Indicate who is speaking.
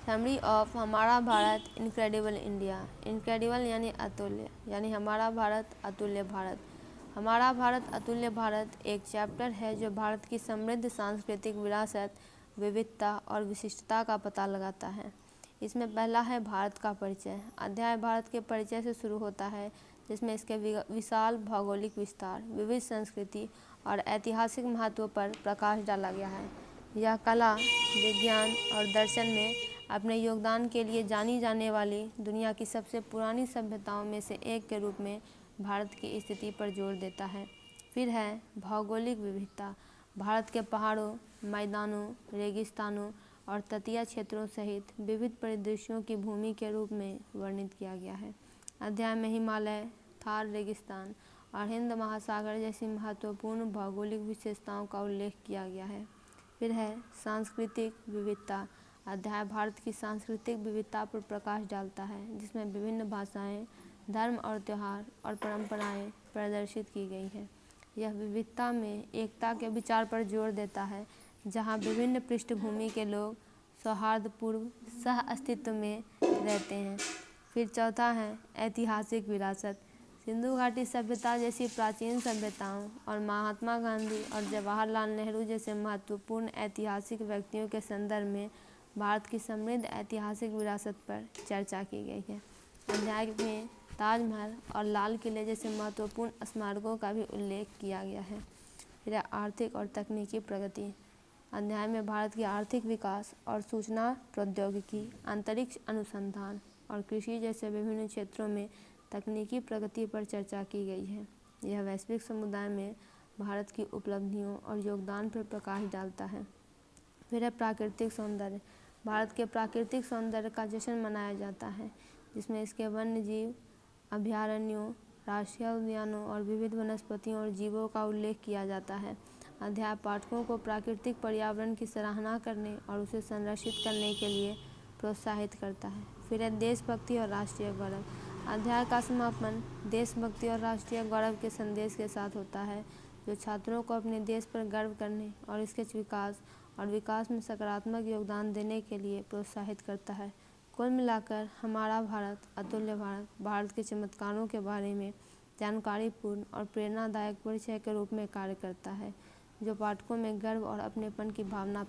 Speaker 1: Summary of हमारा Bharat incredible India. Incredible यानी अतुल्य, यानी हमारा भारत अतुल्य भारत। हमारा भारत अतुल्य भारत एक चैप्टर है जो भारत की समृद्ध सांस्कृतिक विरासत, विविधता और विशिष्टता का पता लगाता है। इसमें पहला है भारत का परिचय। अध्याय भारत के परिचय से शुरू होता है, जिसमें इसके विशाल भौगोलिक विस्तार, विविध संस्कृति और ऐतिहासिक महत्व पर प्रकाश डाला गया है। यह कला, विज्ञान और दर्शन में अपने योगदान के लिए जानी जाने वाली दुनिया की सबसे पुरानी सभ्यताओं में से एक के रूप में भारत की स्थिति पर जोर देता है। फिर है भौगोलिक विविधता। भारत के पहाड़ों, मैदानों, रेगिस्तानों और तटीय क्षेत्रों सहित विविध परिदृश्यों की भूमि के रूप में वर्णित किया गया है। अध्याय में हिमालय, थार रेगिस्तान और हिंद महासागर जैसी महत्वपूर्ण भौगोलिक विशेषताओं का उल्लेख किया गया है। फिर है सांस्कृतिक विविधता। अध्याय भारत की सांस्कृतिक विविधता पर प्रकाश डालता है, जिसमें विभिन्न भाषाएं, धर्म और त्यौहार और परंपराएं प्रदर्शित की गई हैं। यह विविधता में एकता के विचार पर जोर देता है, जहां विभिन्न पृष्ठभूमि के लोग सौहार्दपूर्ण सह अस्तित्व में रहते हैं। फिर चौथा है ऐतिहासिक विरासत। सिंधु घाटी सभ्यता जैसी प्राचीन सभ्यताओं और महात्मा गांधी और जवाहरलाल नेहरू जैसे महत्वपूर्ण ऐतिहासिक व्यक्तियों के संदर्भ में भारत की समृद्ध ऐतिहासिक विरासत पर चर्चा की गई है। अध्याय में ताजमहल और लाल किले जैसे महत्वपूर्ण स्मारकों का भी उल्लेख किया गया है। फिर आर्थिक और तकनीकी प्रगति। अध्याय में भारत की आर्थिक विकास और सूचना प्रौद्योगिकी, अंतरिक्ष अनुसंधान और कृषि जैसे विभिन्न क्षेत्रों में तकनीकी प्रगति पर चर्चा की गई है। यह वैश्विक समुदाय में भारत की उपलब्धियों और योगदान पर प्रकाश डालता है। फिर है प्राकृतिक सौंदर्य। भारत के प्राकृतिक सौंदर्य का जश्न मनाया जाता है, जिसमें इसके वन्य जीव अभयारण्यों, राष्ट्रीय उद्यानों और विविध वनस्पतियों और जीवों का उल्लेख किया जाता है। अध्याय पाठकों को प्राकृतिक पर्यावरण की सराहना करने और उसे संरक्षित करने के लिए प्रोत्साहित करता है। फिर है देशभक्ति और राष्ट्रीय गौरव। अध्याय का समापन देशभक्ति और राष्ट्रीय गौरव के संदेश के साथ होता है, जो छात्रों को अपने देश पर गर्व करने और इसके विकास में सकारात्मक योगदान देने के लिए प्रोत्साहित करता है। कुल मिलाकर हमारा भारत अतुल्य भारत, भारत के चमत्कारों के बारे में जानकारीपूर्ण और प्रेरणादायक परिचय के रूप में कार्य करता है, जो पाठकों में गर्व और अपनेपन की भावना